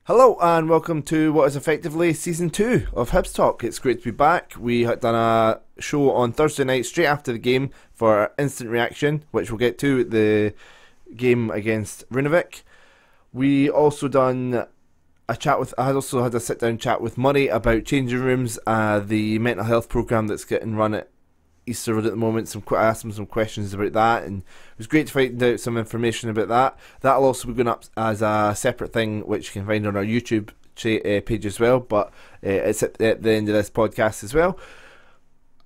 Hello and welcome to what is effectively Season 2 of Hibs Talk. It's great to be back. We had done a show on Thursday night straight after the game for our instant reaction, which we'll get to, the game against Runavic. We also done I also had a sit down chat with Murray about changing rooms, the mental health programme that's getting run at Easter Road at the moment. I asked him some questions about that, and it was great to find out some information about that. That'll also be going up as a separate thing, which you can find on our YouTube page as well, but it's at the end of this podcast as well.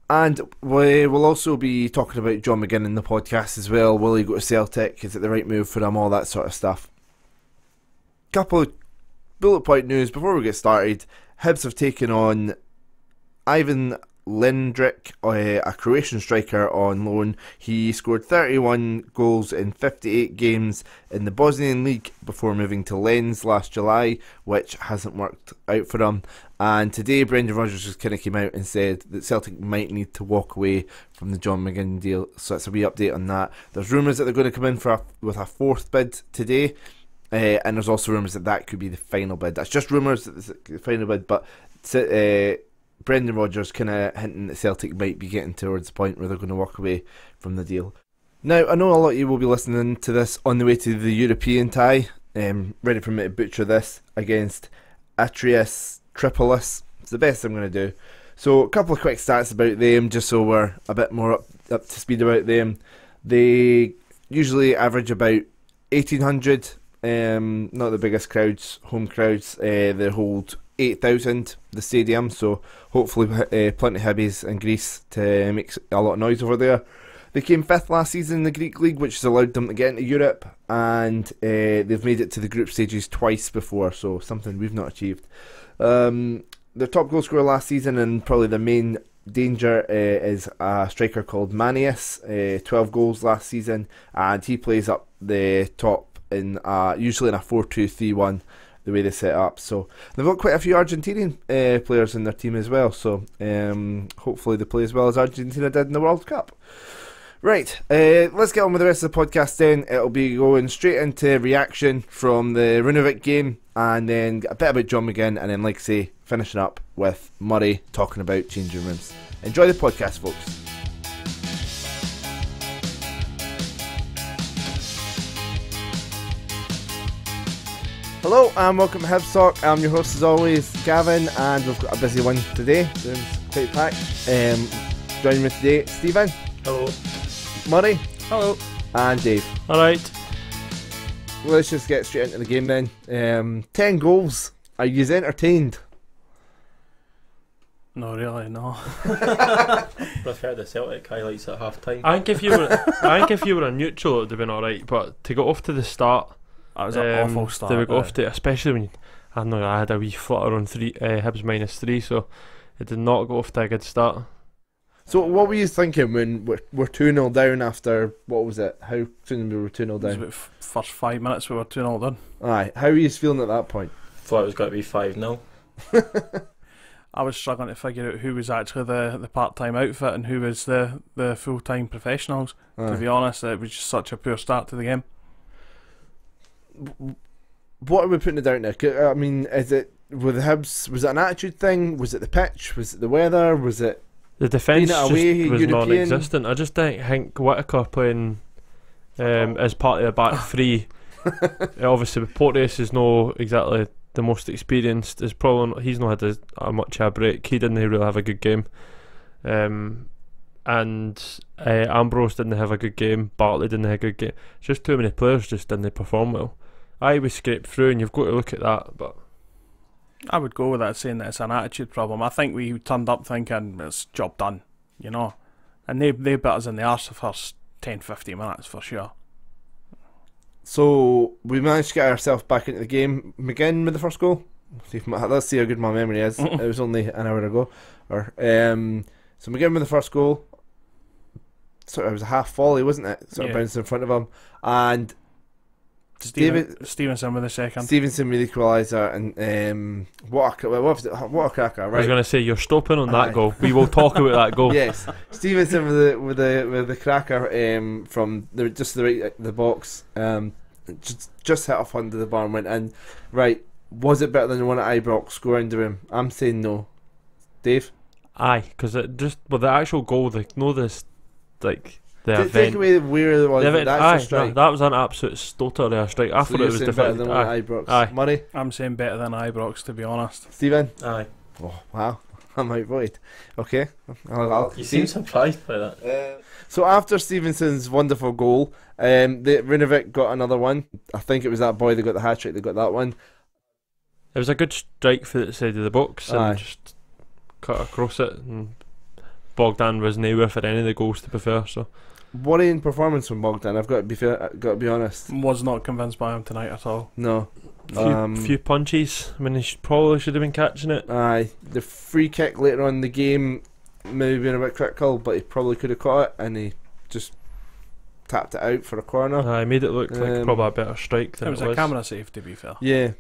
And we will also be talking about John McGinn in the podcast as well. Will he go to Celtic? Is it the right move for him? All that sort of stuff. Couple of bullet point news before we get started. Hibs have taken on Ivan Lindrick, a Croatian striker on loan. He scored 31 goals in 58 games in the Bosnian League before moving to Lens last July, which hasn't worked out for him. And today Brendan Rodgers just kind of came out and said that Celtic might need to walk away from the John McGinn deal, so that's a wee update on that. There's rumours that they're going to come in with a fourth bid today, and there's also rumours that could be the final bid. That's just rumours that it's the final bid, but Brendan Rodgers kind of hinting that Celtic might be getting towards the point where they're going to walk away from the deal. Now, I know a lot of you will be listening to this on the way to the European tie. Ready for me to butcher this against Asteras, Tripolis. It's the best I'm going to do. So, a couple of quick stats about them, just so we're a bit more up to speed about them. They usually average about 1,800. Not the biggest crowds, home crowds. They hold 8,000, the stadium, so hopefully plenty of Hibs in Greece to make a lot of noise over there. They came 5th last season in the Greek League, which has allowed them to get into Europe, and they've made it to the group stages twice before, so something we've not achieved. Their top goal scorer last season, and probably the main danger, is a striker called Manius, 12 goals last season, and he plays up the top in usually in a 4-2-3-1, the way they set up. So they've got quite a few Argentinian players in their team as well, so hopefully they play as well as Argentina did in the World Cup. Right, let's get on with the rest of the podcast then. It'll be going straight into reaction from the Runavic game, and then a bit about John McGinn, and then, like I say, finishing up with Murray talking about changing rooms. Enjoy the podcast, folks. Hello and welcome to Hibs Talk. I'm your host as always, Gavin, and we've got a busy one today. It's quite packed. Joining me today, Stephen. Hello. Murray. Hello. And Dave. Alright. Let's just get straight into the game then. 10 goals. Are you entertained? No, really, no. Prefer the Celtic highlights at half time. I think if you were a neutral, it would have been alright, but to get off to the start, that was an awful start. They would go off to, especially when I had a wee flutter on Hibs -3, so it did not go off to a good start. So what were you thinking when we're 2-0 down after, what was it? How soon we were 2-0 down? It was about first 5 minutes we were 2-0 down. Aye. How were you feeling at that point? Thought it was going to be 5-0. I was struggling to figure out who was actually the part-time outfit and who was the full-time professionals. To be honest, it was just such a poor start to the game. What are we putting it down to? I mean, is it with the Hibs? Was it an attitude thing? Was it the pitch? Was it the weather? Was it the defence? Away, was European? Non-existent. I just think Whittaker playing as part of the back three. Obviously, with Porteous is no exactly the most experienced. Is probably he's not had a much of a break. He didn't really have a good game. And Ambrose didn't have a good game. Bartley didn't have a good game. It's just too many players just didn't perform well. We scraped through, and you've got to look at that. But I would go with that, saying that it's an attitude problem. I think we turned up thinking it's job done, and they bit us in the arse the first 10-15 minutes for sure. So we managed to get ourselves back into the game. McGinn with the first goal. Let's see how good my memory is. It was only an hour ago. So McGinn with the first goal. So it was a half volley, wasn't it? Sort of bounced in front of him, and Stevenson with the second. Stevenson with the equaliser, and what a cracker! Right? I was going to say you're stopping on that goal. We will talk about that goal. Yes, Stevenson with the cracker from the box, just hit off under the bar and went in. Right, Was it better than the one at Ibrox scoring to him? I'm saying no. Dave? Aye, because it just the actual goal, this like the Take event. away where it was. The event, That's aye, a strike. that was an absolute stoter there strike. I So thought you're it was saying better defended. than the one Aye. at Ibrox. Aye. Murray? I'm saying better than Ibrox, to be honest. Stephen? Aye. Oh, wow. I'm outvoted. Okay. I'll You seem surprised by that. So after Stevenson's wonderful goal, the Runavic got another one. I think it was that boy that got the hat-trick that got that one. It was a good strike for the side of the box Aye. and just cut across it. And Bogdan was nowhere for any of the goals, to be fair. So Worrying performance from Bogdan. I've got to be fair. Got to be honest. Was not convinced by him tonight at all. No. few punches. I mean, he probably should have been catching it. Aye. The free kick later on in the game maybe been a bit critical, but he probably could have caught it, and he just tapped it out for a corner. Aye, made it look like probably a better strike than It was a camera save, to be fair. Yeah.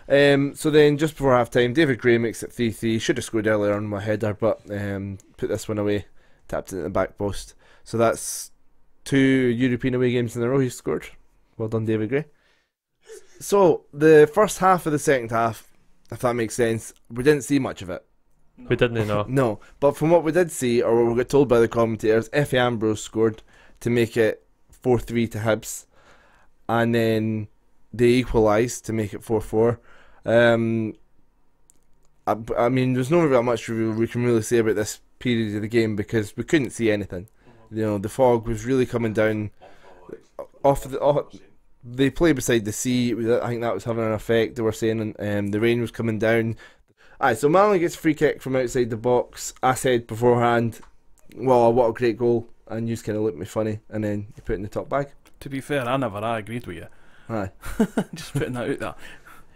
So then just before half time, David Gray makes it 3-3. Should have scored earlier on my header, but put this one away, tapped it in the back post. So that's 2 European away games in a row he scored. Well done, David Gray. So the first half of the second half, if that makes sense, we didn't see much of it. We didn't know. No, but from what we did see, or what we got told by the commentators, Effie Ambrose scored to make it 4-3 to Hibs, and then they equalised to make it 4-4. I mean, there's not really much we can really say about this period of the game because we couldn't see anything. You know, the fog was really coming down they play beside the sea. I think that was having an effect. They were saying the rain was coming down. Aye, so Malin gets a free kick from outside the box. I said beforehand, well, what a great goal, and you just kind of looked at me funny, and then you put it in the top bag. To be fair, I agreed with you. Aye. Just putting that out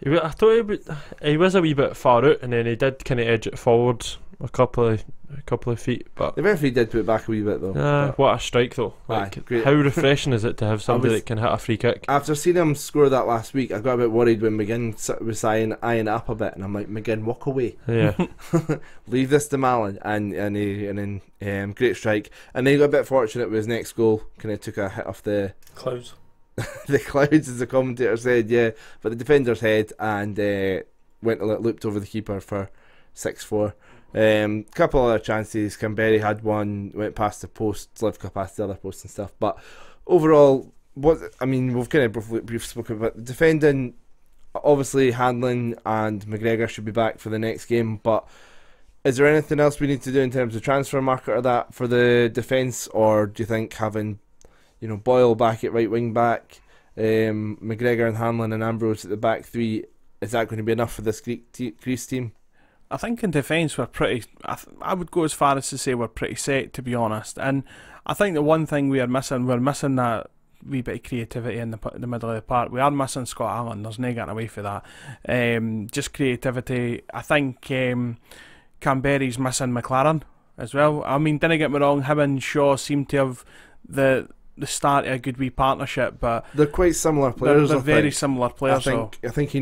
there. I thought he was a wee bit far out, and then he did kind of edge it forward a couple of feet. But The referee did put it back a wee bit though. But what a strike though! Aye, Like, great. how refreshing is it to have somebody that can hit a free kick? After seeing him score that last week, I got a bit worried when McGinn was eyeing it up a bit, and I'm like, McGinn, walk away. Yeah, Leave this to Malin, and then great strike. And then he got a bit fortunate with his next goal. Kind of took a hit off the Clouds. the clouds, as the commentator said, yeah. But the defender's head and looped over the keeper for 6-4. Couple other chances. Canberra had one, went past the post, Slivka past the other post and stuff. But overall, we've kind of briefly spoken about the defending. Obviously, Hanlon and McGregor should be back for the next game. But is there anything else we need to do in terms of transfer market or that for the defence, or do you think having Boyle back at right wing back, McGregor and Hanlon and Ambrose at the back three, is that going to be enough for this Greece team? I think in defence we're pretty. I would go as far as to say we're pretty set, to be honest. And I think the one thing we're missing that wee bit of creativity in the middle of the park. We are missing Scott Allen. There's no getting away for that. Just creativity. I think Canberra's missing McLaren as well. I mean, didn't get me wrong. Him and Shaw seem to have the start of a good wee partnership, but they're quite similar players. They're very similar players. I think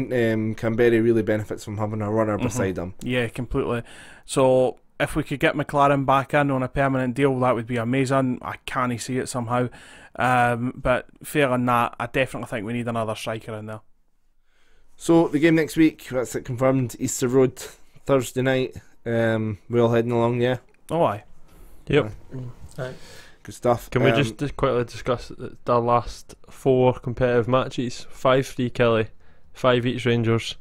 Canberra really benefits from having a runner beside them. Yeah, completely. So if we could get McLaren back in on a permanent deal, that would be amazing. I can't see it somehow. But failing that, I definitely think we need another striker in there. So the game next week, that's it confirmed. Easter Road, Thursday night. We all heading along, yeah. Oh, aye. Yep. Aye. Good stuff. Can we just quickly discuss the last 4 competitive matches? 5-3 Kelly, 5 each Rangers,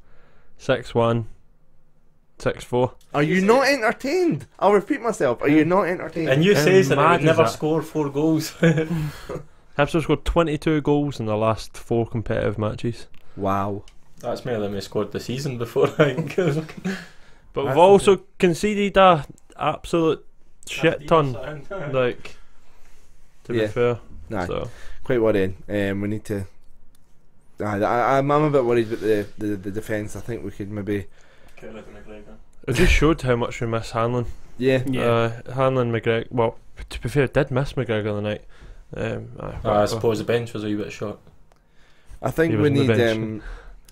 6-1, 6-4. Are you not entertained? I'll repeat myself. Are you not entertained? And you say that mad they would never is that? score 4 goals. Hibs have scored 22 goals in the last 4 competitive matches. Wow. That's more than we scored the season before, I think. But we've also conceded a absolute shit ton. Like, to be fair. Nah, So quite worrying. We need to. I'm a bit worried about the defence. I think we could maybe. it just showed how much we miss Hanlon. Yeah. Hanlon, McGregor. Well, to be fair, did miss McGregor the night. I suppose the bench was a wee bit short. I think He we was on the need. bench.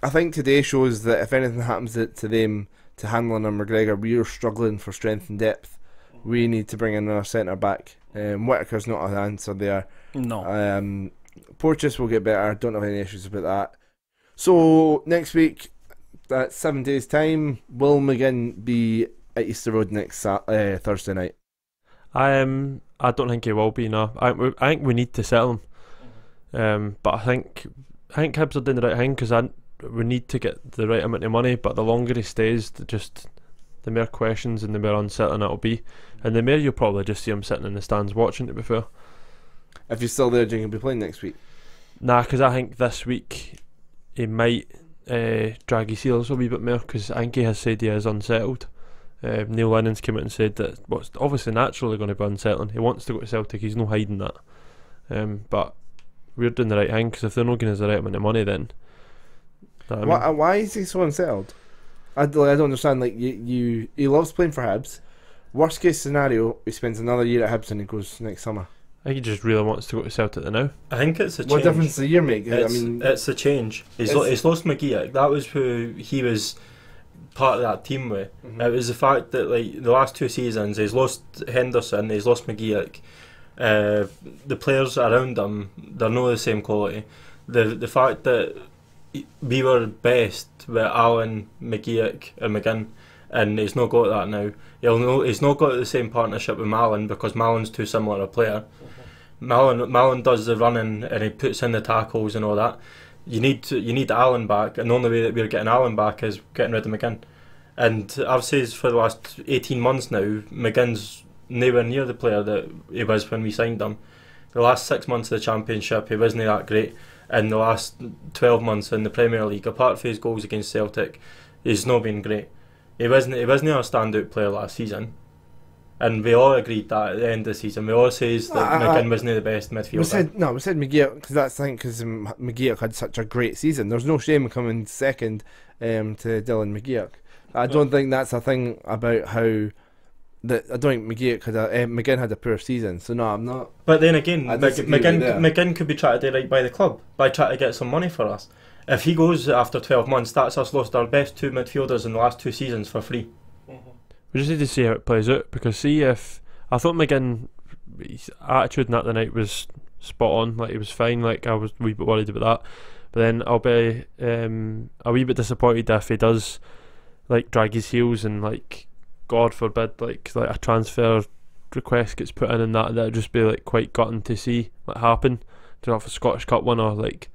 I think today shows that if anything happens to them, to Hanlon and McGregor, we are struggling for strength and depth. We need to bring in our centre back. Whittaker's not an answer there. No. Porteous will get better. Don't have any issues about that. So next week, That's 7 days' time. Will McGinn be at Easter Road next Thursday night? I don't think he will be. No, I think we need to sell him. But I think Hibs are doing the right thing because we need to get the right amount of money. But the longer he stays, the more questions and the more unsettling it'll be, and the more you'll probably just see him sitting in the stands watching. To be fair, if he's still there, do you think he'll be playing next week? Nah, because I think this week he might drag his heels a wee bit more because I think he has said he is unsettled. Neil Lennon's come out and said that what's obviously naturally going to be unsettling. He wants to go to Celtic. He's no hiding that. But we're doing the right thing because if they're not giving us the right amount of money, then why is he so unsettled? I don't understand. Like he loves playing for Hibs. Worst case scenario, he spends another year at Hibs and he goes next summer. I think he just really wants to go to Celtic now. I think it's a change. What difference does a year make? It's a change. He's lost McGee. That was who he was part of that team with. It was the fact that like the last 2 seasons he's lost Henderson, he's lost McGee. The players around him, they're not the same quality. The fact that we were best with Allen, McGee and McGinn, and he's not got that now. He's not got the same partnership with Malin because Malin's too similar a player. Malin does the running and he puts in the tackles and all that. You need Allen back, and the only way that we're getting Allen back is getting rid of McGinn. And I've said for the last 18 months now, McGinn's nowhere near the player that he was when we signed him. The last 6 months of the Championship, he wasn't that great. And the last 12 months in the Premier League, apart from his goals against Celtic, he's not been great. He wasn't a standout player last season. And we all agreed that at the end of the season. We all says that McGinn wasn't the best midfielder. We said McGee because that's the thing, because McGee had such a great season. There's no shame coming second to Dylan McGee. I don't think that's a thing about how I don't think McGinn had a poor season. So no, I'm not. But then again, McGinn could be trying to do right by the club by trying to get some money for us. If he goes after 12 months, that's us lost our best 2 midfielders in the last 2 seasons for free. We just need to see how it plays out because I thought McGinn, his attitude in that the night was spot on. Like he was fine. Like I was a wee bit worried about that, but then I'll be a wee bit disappointed if he does like drag his heels and like God forbid like a transfer request gets put in and that'd just be like quite gutting to see what happen to have a Scottish Cup winner like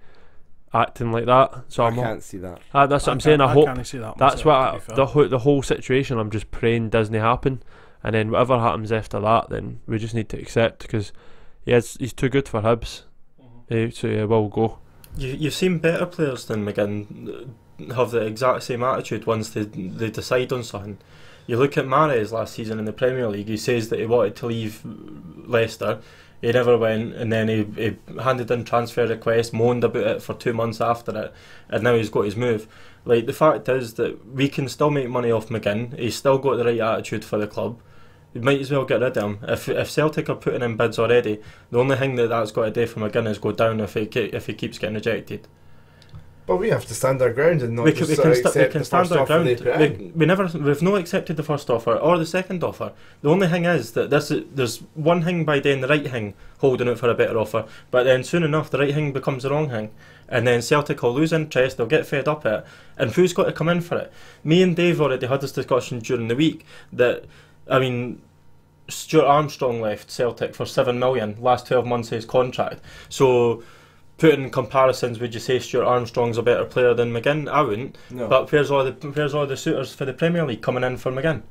acting like that. So I can't see that. That's what I'm saying. I hope can't see that that's myself, what the whole situation. I'm just praying doesn't happen, and then whatever happens after that, then we just need to accept because he's too good for Hibs. So he will go. You've seen better players than McGinn have the exact same attitude once they decide on something. You look at Mahrez last season in the Premier League. He says that he wanted to leave Leicester. He never went, and then he handed in transfer requests, moaned about it for 2 months after it, and now he's got his move. Like the fact is that we can still make money off McGinn. He's still got the right attitude for the club. We might as well get rid of him. If Celtic are putting in bids already, the only thing that's got to do for McGinn is go down if he keeps getting rejected. But we have to stand our ground and not accept the first offer they put in. We've not accepted the first offer or the second offer. The only thing is that there's one thing by doing the right thing, holding out for a better offer, but then soon enough the right thing becomes the wrong thing, and then Celtic will lose interest, they'll get fed up at it, and who's got to come in for it? Me and Dave already had this discussion during the week that, I mean, Stuart Armstrong left Celtic for 7 million last 12 months of his contract, so putting comparisons, would you say Stuart Armstrong's a better player than McGinn? I wouldn't. No. But where's all the suitors for the Premier League coming in for McGinn?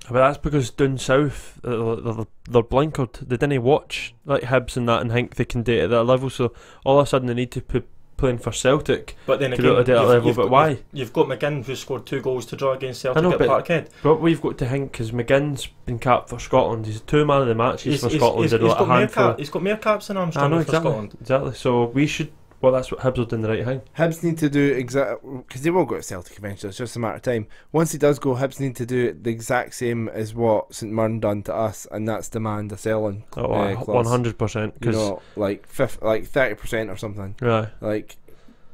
But that's because down south they're blinkered. They didn't watch like Hibs and that and think they can do it at that level. So all of a sudden they need to put playing for Celtic. But then again, why? You've got McGinn who scored 2 goals to draw against Celtic at Parkhead. But we've got to think because McGinn's been capped for Scotland. He's 2 man of the matches for Scotland. He's got more caps than Armstrong for Scotland. Exactly. So we should. Well, that's what Hibs are doing the right thing. Hibs need to do exactly because they will go to Celtic eventually. It's just a matter of time. Once he does go, Hibs need to do the exact same as what St Mirren done to us, and that's demand a selling. 100%. Because like 30% or something. Right. Like,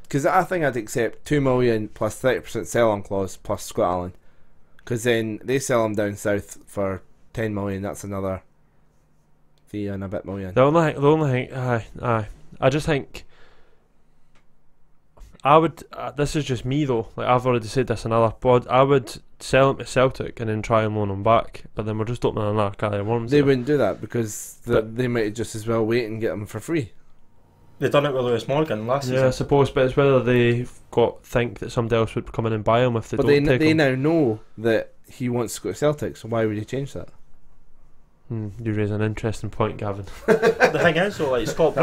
because I think I'd accept 2 million plus 30% sell-on clause plus Scott Allen, because then they sell him down south for 10 million. That's another 3 and a bit million. The only thing, I just think. I would. This is just me though. Like I've already said this in another pod. I would sell him to Celtic and then try and loan him back. But then we're just opening another can of worms. They wouldn't do that because they might just as well wait and get him for free. They done it with Lewis Morgan last season. Yeah, I suppose, but it's whether they think that somebody else would come in and buy him if they But don't take they him. now know that he wants to go to Celtic, so why would he change that? You raise an interesting point, Gavin. The thing is, though, like Scott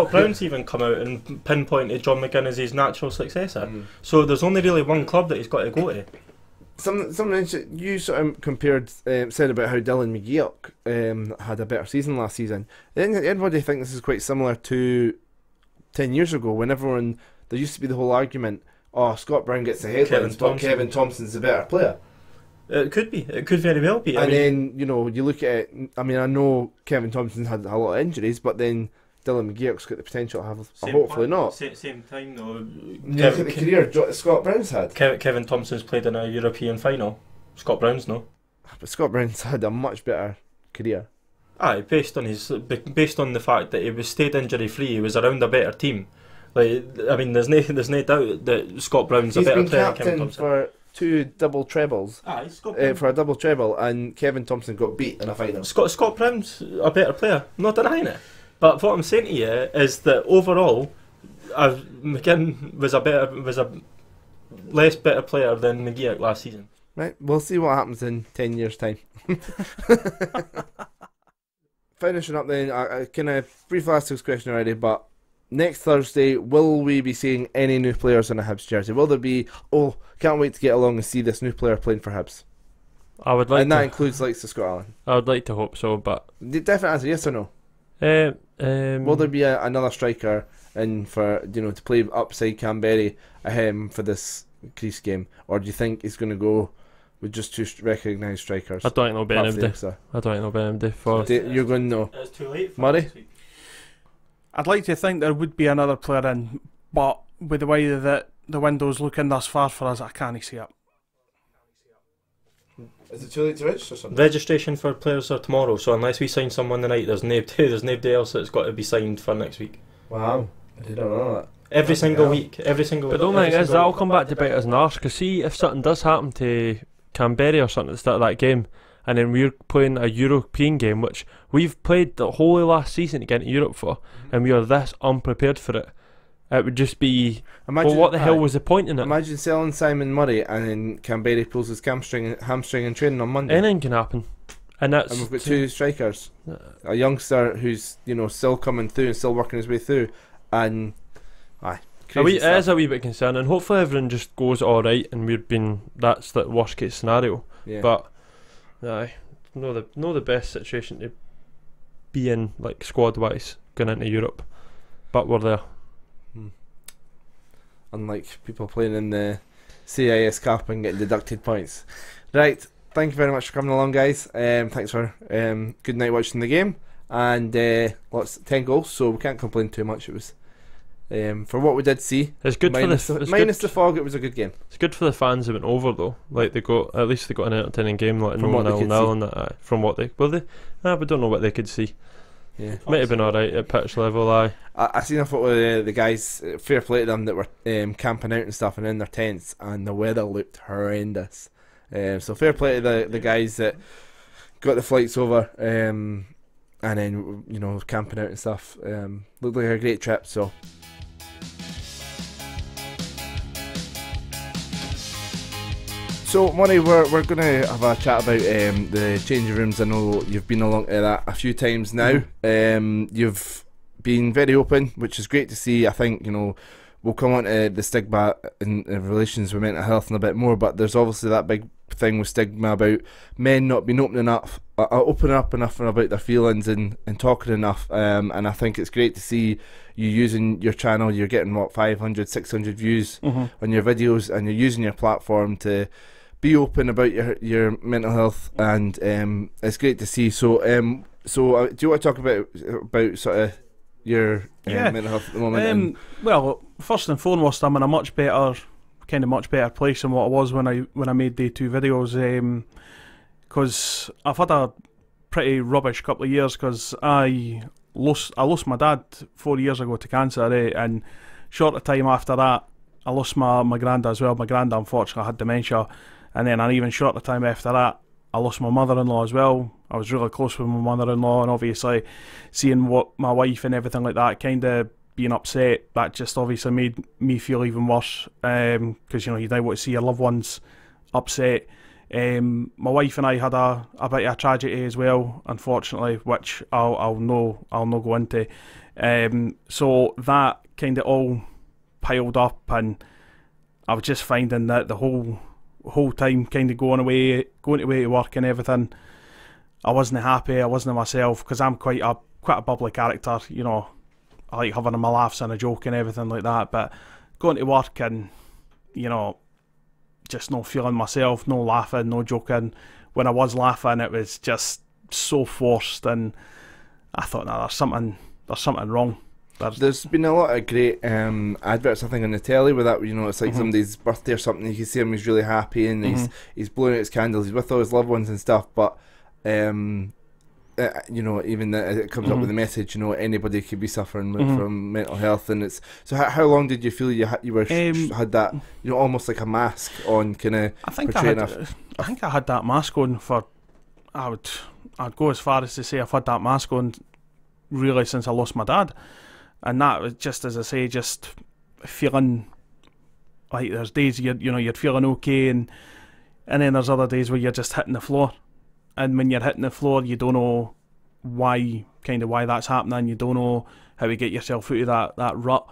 Brown's even come out and pinpointed John McGinn as his natural successor. So there's only really one club that he's got to go to. Something you sort of compared, said about how Dylan McGeoch had a better season last season. Everybody think this is quite similar to 10 years ago when there used to be the whole argument, Scott Brown gets the headlines, but Kevin Thompson's the better player. It could be. It could very well be. Then, you look at it, I know Kevin Thompson had a lot of injuries, but then Dylan McGeoch's got the potential to have, hopefully not. Same time though. Look at the career Scott Brown's had. Kevin Thompson's played in a European final. Scott Brown's no. But Scott Brown's had a much better career. Aye, based on the fact that he was stayed injury free, he was around a better team. Like, there's no doubt that Scott Brown's a better player than Kevin Thompson. He's been captain for 2 double trebles. Aye, Scott Brown. For a double treble, and Kevin Thompson got beat in a final. Scott Brown's a better player. I'm not denying it. But what I'm saying to you is that overall, McGinn was a less better player than McGeoch last season. Right, we'll see what happens in 10 years' time. Finishing up then, I kind of briefly asked this question already, but next Thursday, will we be seeing any new players in a Hibs jersey? Will there be, can't wait to get along and see this new player playing for Hibs? I would like and that includes likes of Scott Allen. I would like to hope so, but... Definite answer, yes or no? Will there be another striker in for, to play upside Canberra for this crease game? Or do you think he's going to go with just 2 recognised strikers? I don't think there'll be anybody. You're going no. It's too late for Murray? I'd like to think there would be another player in, but with the way that the window's looking thus far for us, I can't see it. Is it too late to register something? Registration for players are tomorrow, so unless we sign someone tonight, there's nobody else that's got to be signed for next week. Wow, I didn't know that. Every single week. But the only thing is, that'll come back to bite us in the arse, because see, if something does happen to Canberra or something at the start of that game, and then we're playing a European game, which we've played the whole of last season to get into Europe for, and we are this unprepared for it, it would just be, what the hell was the point in it? Imagine selling Simon Murray and then Canberra pulls his hamstring in training on Monday. Anything can happen. And we've got 2 strikers. A youngster who's, still coming through and still working his way through, and it is a wee bit concerning. Hopefully everything just goes alright and that's the worst case scenario. Yeah. But no the best situation to be in, like squad wise, going into Europe. But we're there. Unlike people playing in the CIS Cup and getting deducted points. Right, thank you very much for coming along, guys. Thanks for good night watching the game. And 10 goals, so we can't complain too much. It was for what we did see. It's good minus the fog. It was a good game. It's good for the fans who went over though. Like at least they got an entertaining game. Like from what they could see. And that, from what they we don't know what they could see. Yeah, might have been alright at pitch level. I seen a photo of the guys. Fair play to them that were camping out and stuff and in their tents, and the weather looked horrendous. So fair play to the guys that got the flights over, and then camping out and stuff. Looked like a great trip. So. So, Murray, we're going to have a chat about the changing rooms. I know you've been along to that a few times now. You've been very open, which is great to see. I think, we'll come on to the stigma in relations with mental health in a bit more, but there's obviously that big thing with stigma about men not being opening up enough about their feelings and talking enough. And I think it's great to see you using your channel. You're getting, 500, 600 views on your videos, and you're using your platform to be open about your mental health, and it's great to see. So do you want to talk about sort of your mental health at the moment? Well, first and foremost, I'm in a much better place than what I was when I made the 2 videos, because I've had a pretty rubbish couple of years, because I lost my dad 4 years ago to cancer, and short of time after that, I lost my granddad as well. My granddad unfortunately had dementia, and then an even shorter time after that, I lost my mother-in-law as well. I was really close with my mother-in-law, and obviously seeing what my wife and everything like that, kind of being upset, that just obviously made me feel even worse, because you don't want to see your loved ones upset. My wife and I had a bit of a tragedy as well, unfortunately, which I'll not go into. So that kind of all piled up, and I was just finding that the whole time kind of going away to work and everything, I wasn't happy. I wasn't myself, because I'm quite a bubbly character. I like having my laughs and a joke and everything like that. But going to work and just not feeling myself, no laughing, no joking. When I was laughing, it was just so forced, and I thought, nah, there's something wrong. There's been a lot of great adverts, I think, on the telly with that. It's like somebody's birthday or something. You can see him; he's really happy, and he's blowing out his candles. He's with all his loved ones and stuff. But even that it comes up with the message. Anybody could be suffering from mental health, and it's so. How long did you feel you had that? Almost like a mask on, kind of. I think I had that mask on for. I'd go as far as to say I've had that mask on really since I lost my dad. And that was just, as I say, just feeling like there's days you're feeling okay, and then there's other days where you're just hitting the floor. And when you're hitting the floor, you don't know why that's happening. You don't know how to get yourself out of that rut.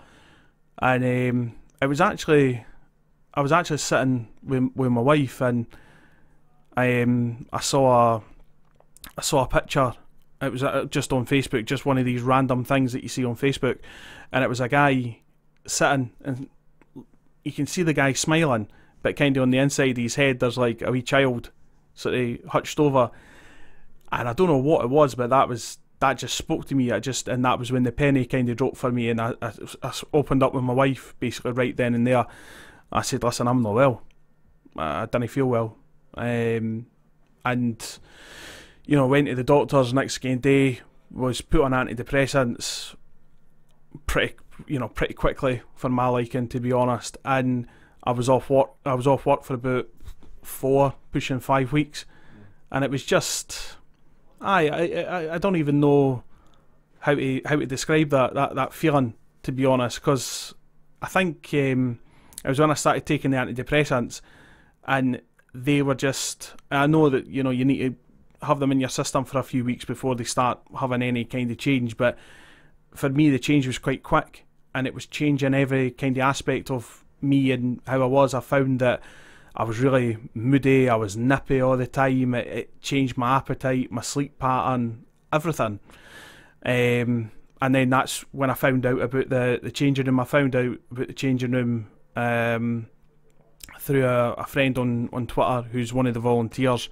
And I was actually sitting with my wife, and I saw a picture. It was just on Facebook, just one of these random things that you see on Facebook, and it was a guy sitting, and you can see the guy smiling, but kind of on the inside of his head there's like a wee child sort of hutched over, and I don't know what it was, but that just spoke to me. And that was when the penny kind of dropped for me, and I opened up with my wife basically right then and there. I said, listen, I'm not well. I didn't feel well, and went to the doctors next day, was put on antidepressants pretty quickly for my liking, to be honest, and I was off work for about 4, pushing 5 weeks, and it was just I don't even know how to describe that feeling, to be honest, because I think it was when I started taking the antidepressants, and they were just, I know that you need to have them in your system for a few weeks before they start having any kind of change, but for me the change was quite quick, and it was changing every kind of aspect of me and how I was. I found that I was really moody, I was nippy all the time, it changed my appetite, my sleep pattern, everything, and then that's when I found out about the changing room. I found out about the changing room through a friend on Twitter who's one of the volunteers,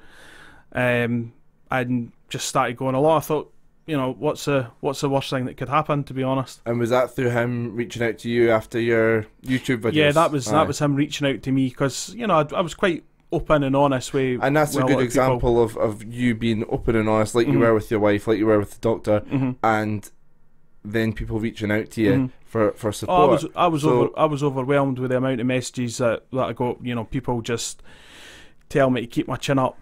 and just started going along. I thought, what's the worst thing that could happen, to be honest. And was that through him reaching out to you after your YouTube videos? Yeah, that was him reaching out to me, because I was quite open and honest with. And that's a good example of you being open and honest, like you were with your wife, like you were with the doctor, and then people reaching out to you for support. I was overwhelmed with the amount of messages that I got. People just tell me to keep my chin up.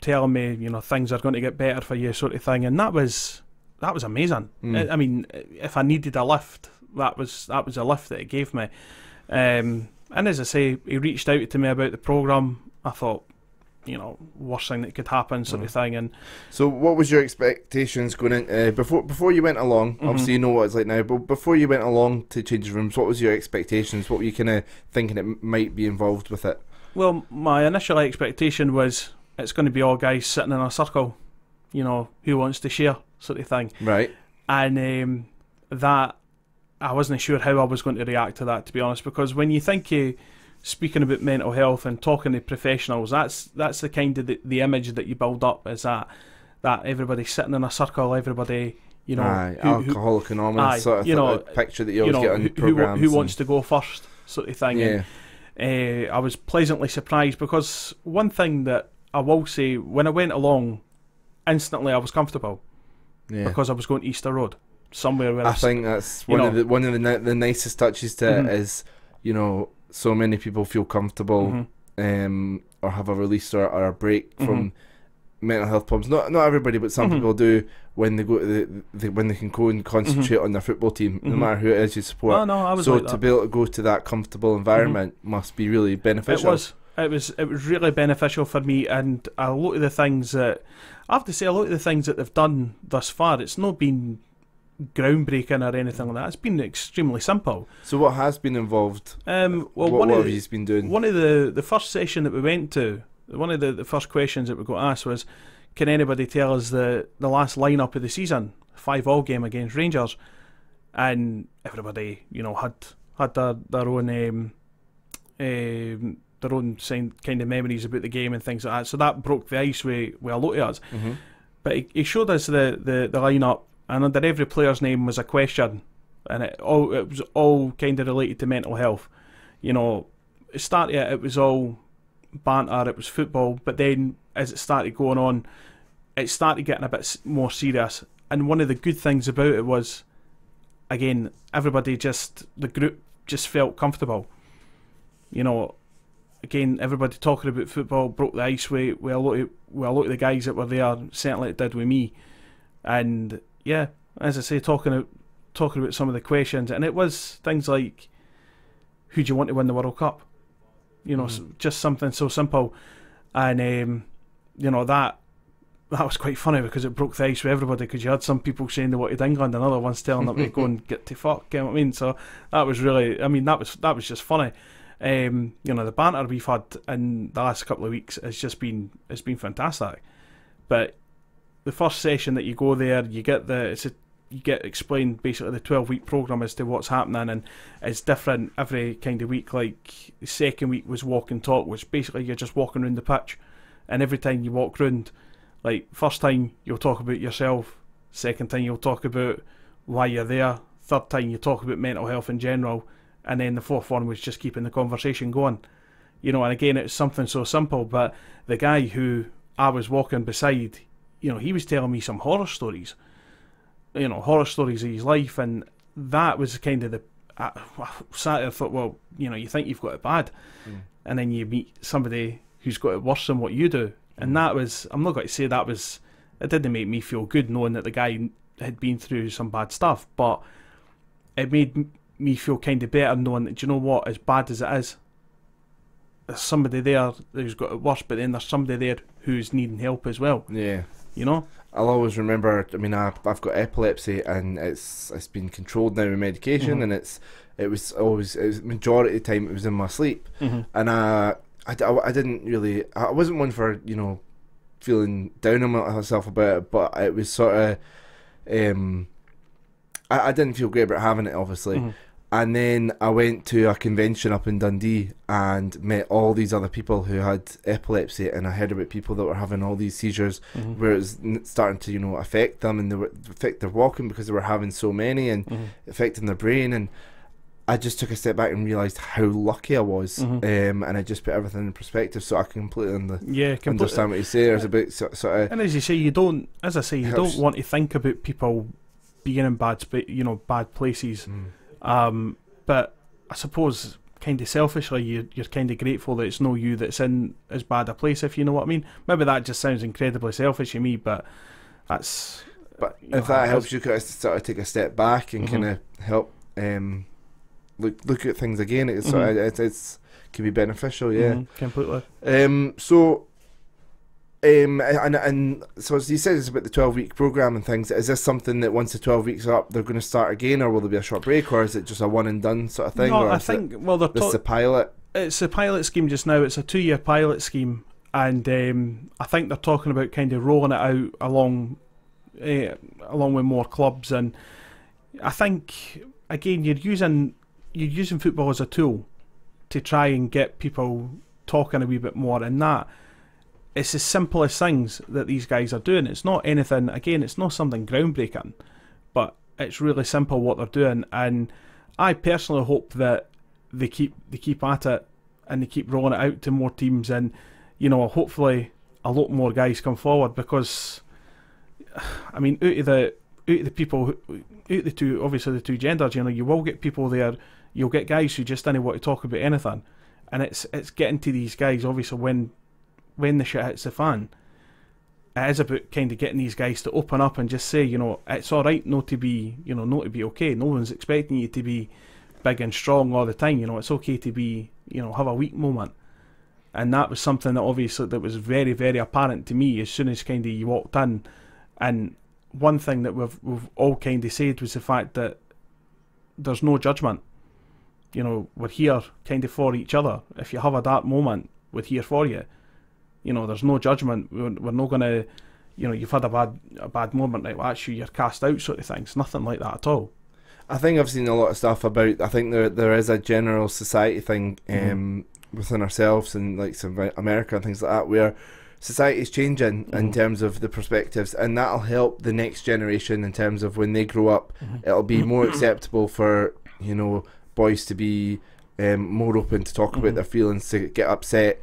Telling me, things are going to get better for you, sort of thing, and that was amazing. I mean, if I needed a lift, that was a lift that it gave me. And as I say, he reached out to me about the programme. I thought, worst thing that could happen, sort of thing. And so, what was your expectations going in before you went along? Obviously, you know what it's like now, but before you went along to changing rooms, what was your expectations? What were you kind of thinking it might be involved with it? Well, my initial expectation was it's going to be all guys sitting in a circle, who wants to share, sort of thing. Right. And that, I wasn't sure how I was going to react to that, to be honest, because when you think of speaking about mental health and talking to professionals, that's the kind of the image that you build up, is that everybody's sitting in a circle, everybody, Alcoholic Anonymous sort of picture that you always get on programmes. Who wants to go first, sort of thing. Yeah. And, I was pleasantly surprised, because one thing that I will say, when I went along, instantly I was comfortable, because I was going to Easter Road. somewhere where I think that's one of the nicest touches to it is, so many people feel comfortable or have a release or a break from mental health problems. Not everybody, but some people do when they go to when they can go and concentrate on their football team, no matter who it is you support. To be able to go to that comfortable environment must be really beneficial. It was really beneficial for me, and a lot of the things that I have to say, a lot of the things that they've done thus far, it's not been groundbreaking or anything like that. It's been extremely simple. So what has been involved? What have you been doing? One of the first session that we went to, one of the first questions that we got asked was, can anybody tell us the last lineup of the season, 5-5 game against Rangers? And everybody, had their own kind of memories about the game and things like that. So that broke the ice with a lot of us. But he showed us the lineup, and under every player's name was a question, and it was all kind of related to mental health. It was all banter, it was football, but then as it started going on, it started getting a bit more serious. And one of the good things about it was, again, the group just felt comfortable. Again, everybody talking about football broke the ice with a lot of the guys that were there. Certainly it did with me. And yeah, as I say, talking about some of the questions, and it was things like, who do you want to win the World Cup? Just something so simple. And that was quite funny because it broke the ice with everybody, because you had some people saying they wanted England and other ones telling them to go and get to fuck, you know what I mean? So that was really, that was just funny. The banter we've had in the last couple of weeks it's been fantastic. But the first session that you go there, you get explained basically the 12-week programme as to what's happening, and it's different every kind of week. Like the second week was walk and talk, which basically you're just walking around the pitch, and every time you walk round, like first time you'll talk about yourself, second time you'll talk about why you're there, third time you talk about mental health in general, and then the fourth one was just keeping the conversation going. And again, it's something so simple, but the guy who I was walking beside, he was telling me some horror stories, horror stories of his life, and that was kind of I sat there and thought, well, you think you've got it bad, and then you meet somebody who's got it worse than what you do, and that was, I'm not going to say it didn't make me feel good knowing that the guy had been through some bad stuff, but it made me feel kind of better knowing that, do you know what, as bad as it is, there's somebody there who's got it worse, but then there's somebody there who's needing help as well. Yeah. I'll always remember, I've got epilepsy, and it's been controlled now with medication, and it was majority of the time it was in my sleep, and I didn't really, I wasn't one for feeling down on myself about it, but it was sort of I didn't feel great about having it, obviously. And then I went to a convention up in Dundee and met all these other people who had epilepsy, and I heard about people that were having all these seizures where it was starting to affect them, and they were affect their walking because they were having so many, and affecting their brain. And I just took a step back and realised how lucky I was, and I just put everything in perspective, so I can completely understand what you say. There's a bit sort of, and as you say, you don't want to think about people being in bad places. But I suppose kind of selfishly you're kind of grateful that it's no you that's in as bad a place, if you know what I mean. Maybe that just sounds incredibly selfish to me, but that's... But if that helps you sort of take a step back and kind of help look at things again, it's sort of, it's can be beneficial, yeah. Completely. And so as you said, it's about the 12-week programme and things. Is this something that once the 12 weeks are up, they're going to start again, or will there be a short break, or is it just a one and done sort of thing? No, I think, this is a pilot. It's a pilot scheme just now. It's a 2-year pilot scheme, and I think they're talking about kind of rolling it out along with more clubs. And I think, again, you're using football as a tool to try and get people talking a wee bit more, and that it's the simplest things that these guys are doing. It's not anything, again, it's not something groundbreaking, but it's really simple what they're doing. And I personally hope that they keep at it and they keep rolling it out to more teams, and hopefully a lot more guys come forward, because I mean, out out of the people, out of the two, obviously the two genders, you know, you will get people there. You'll get guys who just don't want to talk about anything, and it's getting to these guys. Obviously, when the shit hits the fan, it is about kind of getting these guys to open up and just say, you know, it's all right not to be, you know, not to be okay. No one's expecting you to be big and strong all the time. You know, it's okay to be, you know, have a weak moment. And that was something that obviously that was very, very apparent to me as soon as kind of you walked in. And one thing that we've all kind of said was the fact that there's no judgment. You know, we're here kind of for each other. If you have a dark moment, we're here for you. You know, there's no judgment. We're not going to, you know, you've had a bad moment, right? Well, actually, you're cast out, sort of things. Nothing like that at all. I think I've seen a lot of stuff about. I think there is a general society thing within ourselves and like some America and things like that, where society's changing in terms of the perspectives, and that'll help the next generation in terms of when they grow up. It'll be more acceptable for, you know, boys to be more open to talk about their feelings, to get upset.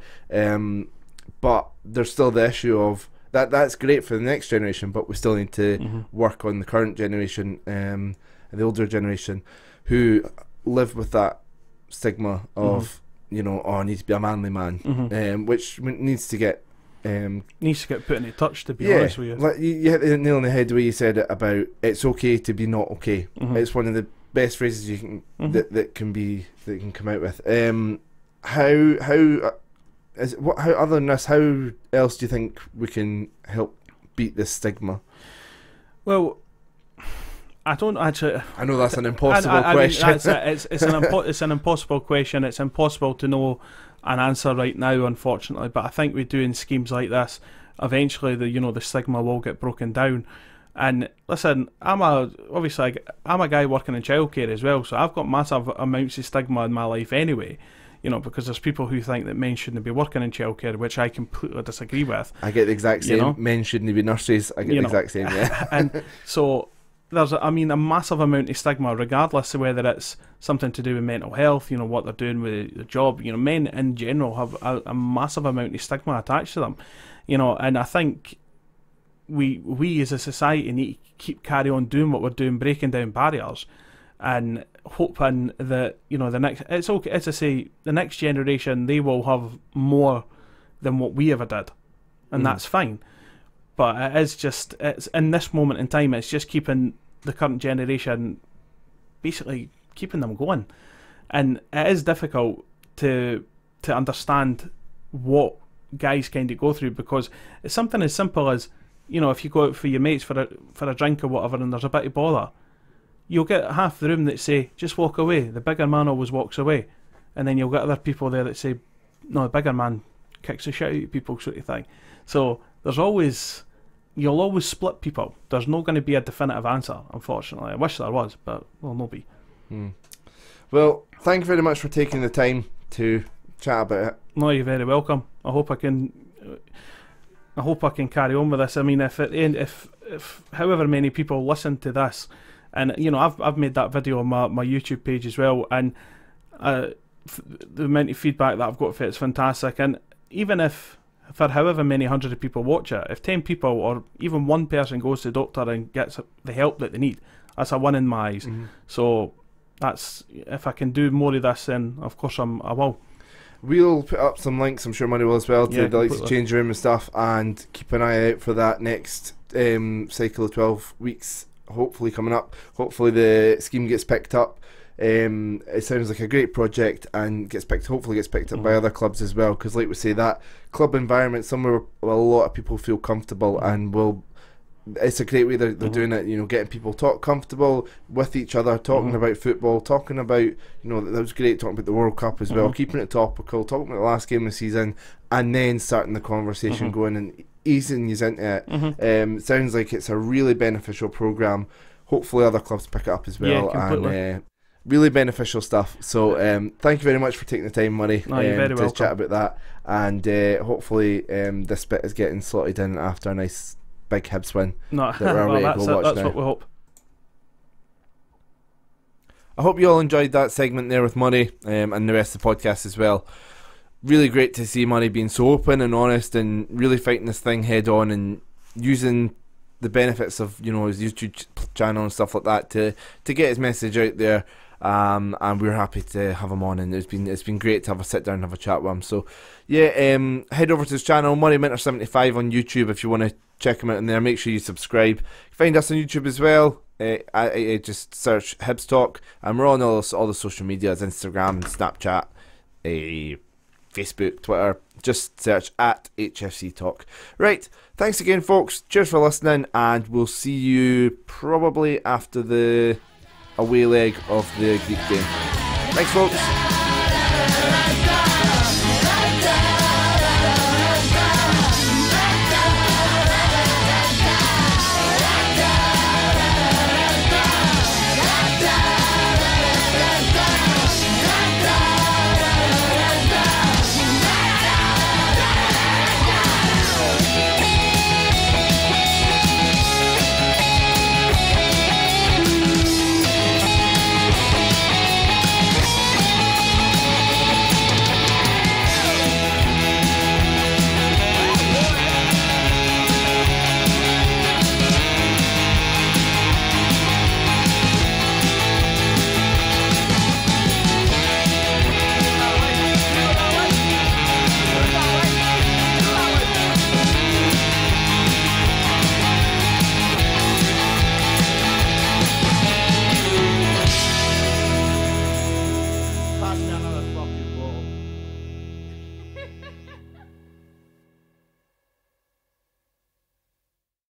But there's still the issue of that's great for the next generation, but we still need to work on the current generation, the older generation, who live with that stigma of, you know, oh, I need to be a manly man, which needs to get put into touch, to be honest with you. Like you hit the nail on the head the way you said it about it's okay to be not okay. It's one of the best phrases you can that can come out with. How other than this, how else do you think we can help beat this stigma? Well, I don't actually. I know that's an impossible question. It's an impossible question. It's impossible to know an answer right now, unfortunately. But I think we're doing schemes like this. Eventually, the stigma will get broken down. And listen, I'm a guy working in childcare as well, so I've got massive amounts of stigma in my life anyway. You know, because there's people who think that men shouldn't be working in childcare, which I completely disagree with. I get the exact same. You know? Men shouldn't be nurses. I get the exact same. Yeah. And so there's, a massive amount of stigma, regardless of whether it's something to do with mental health. You know, what they're doing with the job. You know, men in general have a massive amount of stigma attached to them. You know, and I think we as a society need to carry on doing what we're doing, breaking down barriers, and hoping that, you know, the next generation, they will have more than what we ever did, and that's fine. But it's in this moment in time, it's just keeping the current generation, basically keeping them going, and it is difficult to understand what guys kind of go through, because it's something as simple as, you know, if you go out for your mates for a drink or whatever, and there's a bit of bother, you'll get half the room that say, just walk away. The bigger man always walks away. And then you'll get other people there that say, no, the bigger man kicks the shit out of people, sort of thing. So you'll always split people. There's not going to be a definitive answer, unfortunately. I wish there was, but will not be. Well, thank you very much for taking the time to chat about it. No, you're very welcome. I hope I can carry on with this. I mean, if however many people listen to this, and, you know, I've made that video on my YouTube page as well, and the amount of feedback that I've got for it's fantastic. And even if for however many hundred of people watch it, if 10 people or even one person goes to the doctor and gets the help that they need, that's a win in my eyes. So that's, if I can do more of this, then of course I will. We'll put up some links, I'm sure Money will as well, to the likes of Change Room and stuff, and keep an eye out for that next cycle of 12 weeks. Hopefully coming up. Hopefully the scheme gets picked up. It sounds like a great project, and hopefully gets picked up by other clubs as well, because like we say, that club environment somewhere where a lot of people feel comfortable, and it's a great way they're doing it, you know, getting people comfortable with each other, talking about football, talking about, you know, that was great, talking about the World Cup as well, keeping it topical, talking about the last game of the season, and then starting the conversation going and easing you into it. Sounds like it's a really beneficial programme. Hopefully other clubs pick it up as well, and really beneficial stuff. So thank you very much for taking the time, Murray, to chat about that, and hopefully this bit is getting slotted in after a nice big Hibs win. That's what we hope. I hope you all enjoyed that segment there with Murray, and the rest of the podcast as well. Really great to see Murray being so open and honest, and really fighting this thing head on, and using the benefits of, you know, his YouTube channel and stuff like that to get his message out there. And we're happy to have him on, and it's been great to have a sit down and have a chat with him. So yeah, head over to his channel, Murray Minter 75 on YouTube, if you want to check him out in there. Make sure you subscribe. Find us on YouTube as well. I just search Hibs Talk, and we're on all the social medias, Instagram, Snapchat, Facebook, Twitter. Just search at HFC Talk. Right, thanks again, folks. Cheers for listening, and we'll see you probably after the away leg of the Greek game. Thanks, folks.